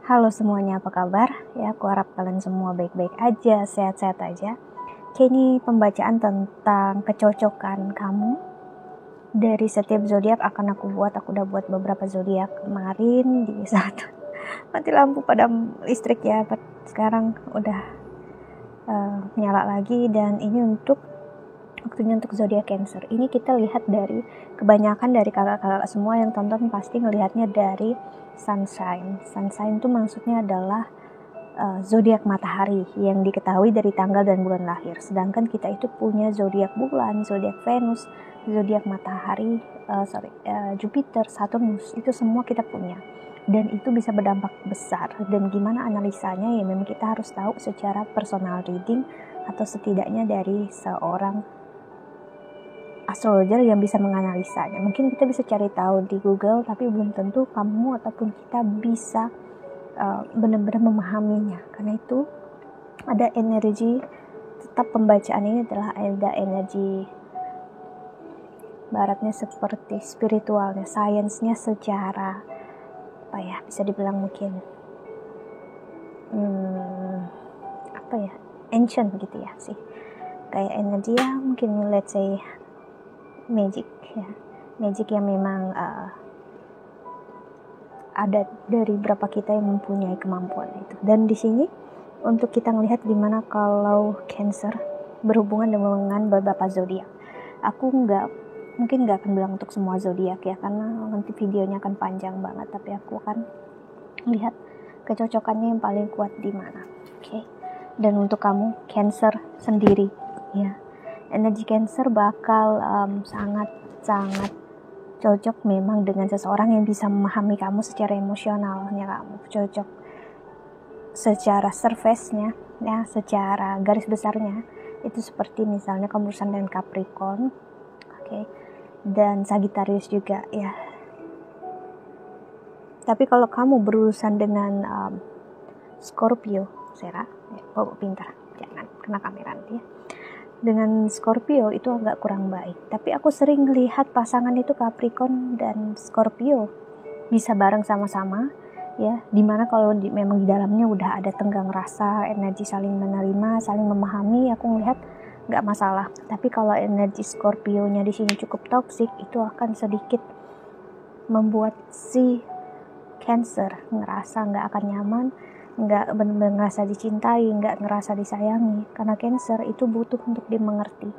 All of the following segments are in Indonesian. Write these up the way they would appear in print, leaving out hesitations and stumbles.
Halo semuanya, apa kabar? Ya, aku harap kalian semua baik-baik aja, sehat-sehat aja. Oke, ini pembacaan tentang kecocokan kamu dari setiap zodiak akan aku buat. Aku udah buat beberapa zodiak kemarin di saat mati lampu padam listrik ya. Sekarang udah nyala lagi, dan ini waktunya untuk zodiak Cancer. Ini kita lihat dari kebanyakan dari kakak-kakak semua yang tonton pasti ngelihatnya dari sunshine. Sunshine itu maksudnya adalah zodiak matahari yang diketahui dari tanggal dan bulan lahir. Sedangkan kita itu punya zodiak bulan, zodiak Venus, zodiak matahari, Jupiter, Saturnus. Itu semua kita punya. Dan itu bisa berdampak besar. Dan gimana analisanya ya memang kita harus tahu secara personal reading atau setidaknya dari seorang astrologer yang bisa menganalisanya. Mungkin kita bisa cari tahu di Google, tapi belum tentu kamu ataupun kita bisa benar-benar memahaminya. Karena itu ada energi, tetap pembacaan ini adalah ada energi baratnya seperti spiritualnya, sainsnya secara bisa dibilang mungkin ancient gitu ya sih, kayak energi ya mungkin let's say magic yang memang ada dari berapa kita yang mempunyai kemampuan itu. Dan di sini untuk kita melihat gimana kalau Cancer berhubungan dengan beberapa zodiak. Aku mungkin nggak akan bilang untuk semua zodiak ya, karena nanti videonya akan panjang banget, tapi aku akan lihat kecocokannya yang paling kuat di mana. Oke. Dan untuk kamu Cancer sendiri ya, energi Cancer bakal sangat cocok memang dengan seseorang yang bisa memahami kamu secara emosionalnya. Kamu cocok secara surface-nya ya, secara garis besarnya itu seperti misalnya kamu berurusan dengan Capricorn, dan Sagittarius juga ya. Tapi kalau kamu berurusan dengan Scorpio, pintar, jangan kena kamera nanti ya. Dengan Scorpio itu agak kurang baik. Tapi aku sering lihat pasangan itu Capricorn dan Scorpio bisa bareng sama-sama ya, dimana kalau memang di dalamnya udah ada tenggang rasa, energi saling menerima, saling memahami, aku ngelihat nggak masalah. Tapi kalau energi Scorpio-nya di sini cukup toksik, itu akan sedikit membuat si Cancer ngerasa nggak akan nyaman, nggak benar-benar ngerasa dicintai, nggak ngerasa disayangi. Karena Cancer itu butuh untuk dimengerti,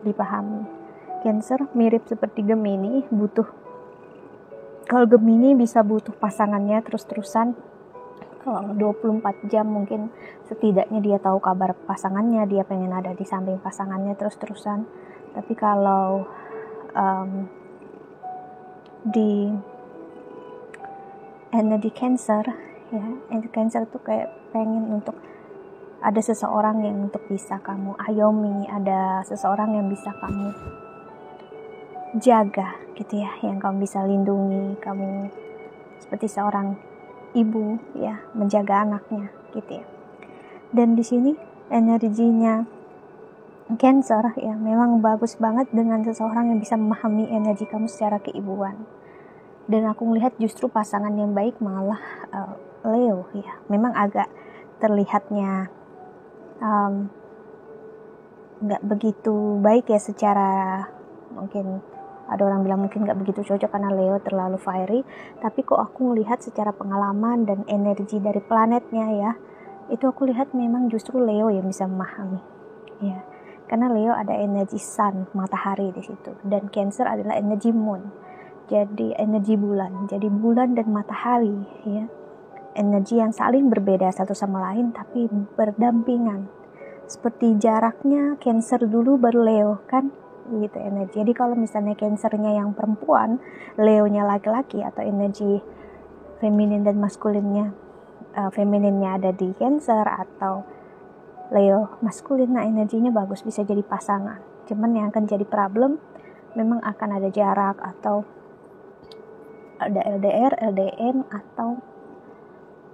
dipahami. Cancer mirip seperti Gemini, kalau Gemini bisa butuh pasangannya terus-terusan, kalau 24 jam mungkin setidaknya dia tahu kabar pasangannya, dia pengen ada di samping pasangannya terus-terusan. Tapi kalau di energi Cancer ya, energi Cancer tuh kayak pengen untuk ada seseorang yang untuk bisa kamu ayomi, ada seseorang yang bisa kamu jaga gitu ya, yang kamu bisa lindungi, kamu seperti seorang ibu ya, menjaga anaknya gitu ya. Dan di sini energinya Cancer ya memang bagus banget dengan seseorang yang bisa memahami energi kamu secara keibuan. Dan aku melihat justru pasangan yang baik malah Leo ya. Memang agak terlihatnya nggak begitu baik ya, secara mungkin ada orang bilang mungkin nggak begitu cocok karena Leo terlalu fiery. Tapi kok aku melihat secara pengalaman dan energi dari planetnya ya, itu aku lihat memang justru Leo yang bisa memahami ya. Karena Leo ada energi sun, matahari di situ, dan Cancer adalah energi moon. Jadi energi bulan. Jadi bulan dan matahari ya, energi yang saling berbeda satu sama lain tapi berdampingan. Seperti jaraknya Cancer dulu baru Leo kan gitu energi. Jadi kalau misalnya Cancernya yang perempuan, Leonya laki-laki, atau energi feminin dan maskulinnya, femininnya ada di Cancer atau Leo maskulin, nah energinya bagus, bisa jadi pasangan. Cuman yang akan jadi problem memang akan ada jarak, atau ada LDR, LDM, atau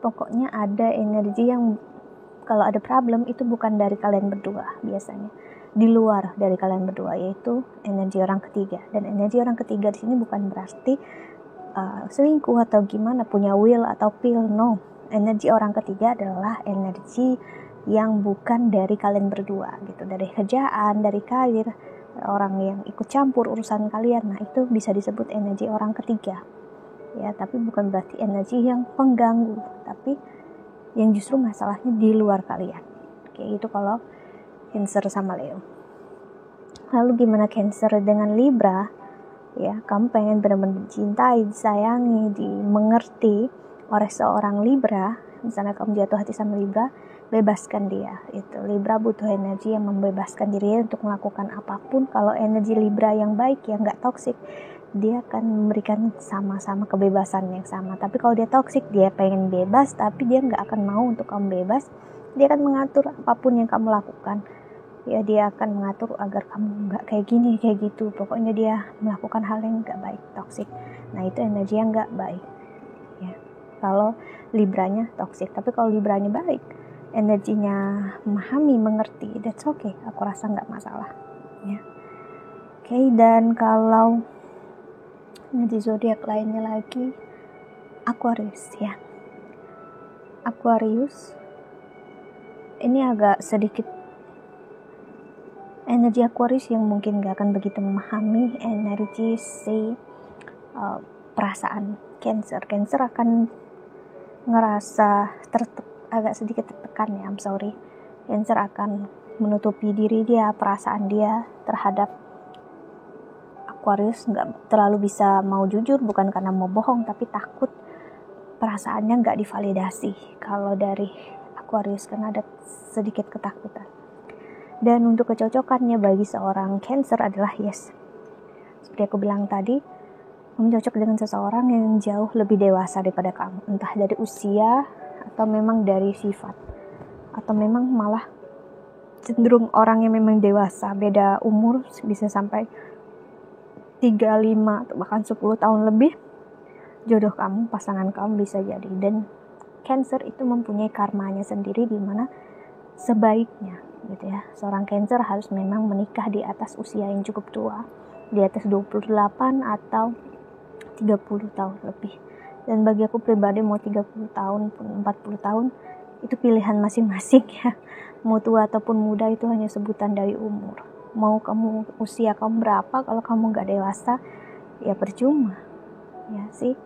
pokoknya ada energi yang kalau ada problem itu bukan dari kalian berdua, biasanya di luar dari kalian berdua, yaitu energi orang ketiga. Dan energi orang ketiga di sini bukan berarti selingkuh atau gimana, punya will atau pill, no. energi orang ketiga adalah energi yang bukan dari kalian berdua gitu, dari kerjaan, dari karir, orang yang ikut campur urusan kalian. Nah, itu bisa disebut energi orang ketiga ya, tapi bukan berarti energi yang pengganggu, tapi yang justru masalahnya di luar kalian. Kayak gitu kalau Cancer sama Leo. Lalu gimana Cancer dengan Libra? Ya, kamu pengen benar-benar dicintai, disayangi, dimengerti oleh seorang Libra. Misalnya kamu jatuh hati sama Libra, bebaskan dia. Itu Libra butuh energi yang membebaskan dirinya untuk melakukan apapun. Kalau energi Libra yang baik, yang nggak toksik, dia akan memberikan sama-sama kebebasan yang sama. Tapi kalau dia toksik, dia pengen bebas, tapi dia nggak akan mau untuk kamu bebas. Dia akan mengatur apapun yang kamu lakukan. Ya, dia akan mengatur agar kamu nggak kayak gini, kayak gitu. Pokoknya dia melakukan hal yang nggak baik, toksik. Nah, itu energi yang nggak baik. Ya, kalau Libranya toksik. Tapi kalau Libranya baik, energinya memahami, mengerti, that's okay. Aku rasa nggak masalah. Ya, oke. Dan kalau energi zodiak lainnya lagi, Aquarius ya. Aquarius ini agak sedikit energi Aquarius yang mungkin gak akan begitu memahami energi perasaan Cancer. Cancer akan ngerasa agak sedikit tertekan ya, I'm sorry. Cancer akan menutupi diri dia, perasaan dia terhadap Aquarius, gak terlalu bisa mau jujur, bukan karena mau bohong, tapi takut perasaannya gak divalidasi. Kalau dari Aquarius kan ada sedikit ketakutan. Dan untuk kecocokannya bagi seorang Cancer adalah yes. Seperti aku bilang tadi, kamu cocok dengan seseorang yang jauh lebih dewasa daripada kamu. Entah dari usia, atau memang dari sifat. Atau memang malah cenderung orang yang memang dewasa. Beda umur bisa sampai 3, 5, atau bahkan 10 tahun lebih. Jodoh kamu, pasangan kamu bisa jadi. Dan Cancer itu mempunyai karmanya sendiri, di mana sebaiknya gitu ya, seorang Cancer harus memang menikah di atas usia yang cukup tua, di atas 28 atau 30 tahun lebih. Dan bagi aku pribadi, mau 30 tahun pun 40 tahun itu pilihan masing-masing ya. Mau tua ataupun muda itu hanya sebutan dari umur. Mau kamu usia kamu berapa, kalau kamu gak dewasa ya percuma ya sih.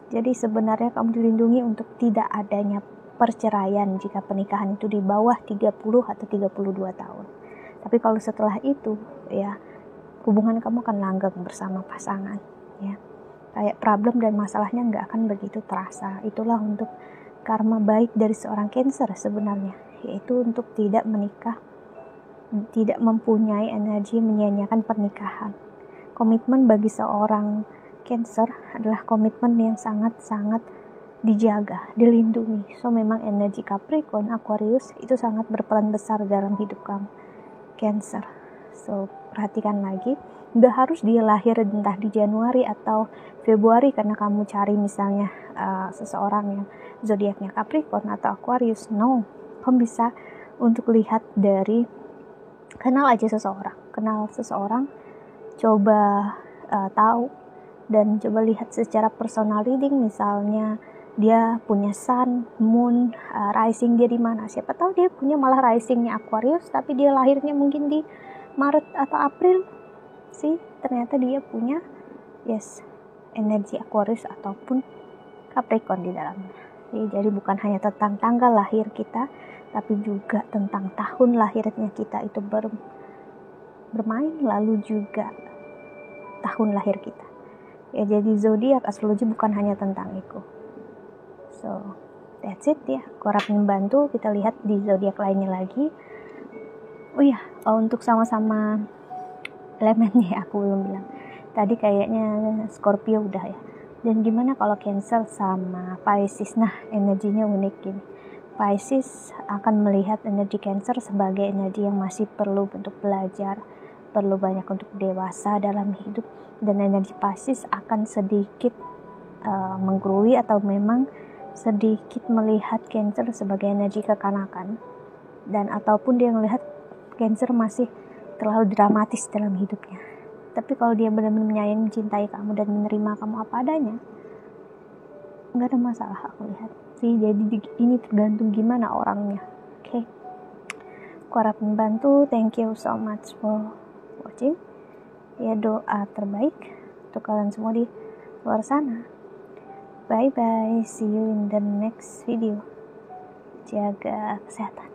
Jadi sebenarnya kamu dilindungi untuk tidak adanya perceraian jika pernikahan itu di bawah 30 atau 32 tahun. Tapi kalau setelah itu ya, hubungan kamu akan langgeng bersama pasangan ya. Kayak problem dan masalahnya nggak akan begitu terasa. Itulah untuk karma baik dari seorang Cancer sebenarnya, yaitu untuk tidak menikah, tidak mempunyai energi menyia-nyiakan pernikahan. Komitmen bagi seorang Cancer adalah komitmen yang sangat-sangat dijaga, dilindungi. So memang energi Capricorn, Aquarius itu sangat berperan besar dalam hidup kamu Cancer. So perhatikan lagi, gak harus dia lahir entah di Januari atau Februari karena kamu cari misalnya seseorang yang zodiaknya Capricorn atau Aquarius. No, kamu bisa untuk lihat dari kenal seseorang, coba tahu dan coba lihat secara personal reading. Misalnya dia punya sun, moon, rising dia di mana. Siapa tahu dia punya malah risingnya Aquarius, tapi dia lahirnya mungkin di Maret atau April. Sih, ternyata dia punya energi Aquarius ataupun Capricorn di dalamnya. Jadi bukan hanya tentang tanggal lahir kita, tapi juga tentang tahun lahirnya kita itu bermain, lalu juga tahun lahir kita. Ya, jadi zodiak astrologi bukan hanya tentang itu. So, that's it ya. Aku harap membantu. Kita lihat di zodiak lainnya lagi. Oh iya, untuk sama-sama elemennya aku belum bilang. Tadi kayaknya Scorpio udah ya. Dan gimana kalau Cancer sama Pisces? Nah, energinya unik gini. Pisces akan melihat energi Cancer sebagai energi yang masih perlu untuk belajar, perlu banyak untuk dewasa dalam hidup. Dan energi Pisces akan sedikit menggrui atau memang sedikit melihat Cancer sebagai energi kekanakan, dan ataupun dia melihat Cancer masih terlalu dramatis dalam hidupnya. Tapi kalau dia benar-benar menyayangi, mencintai kamu dan menerima kamu apa adanya, nggak ada masalah aku lihat sih. Jadi ini tergantung gimana orangnya. Oke, aku harap membantu. Thank you so much for watching. Ya, doa terbaik untuk kalian semua di luar sana. Bye bye, see you in the next video. Jaga kesehatan.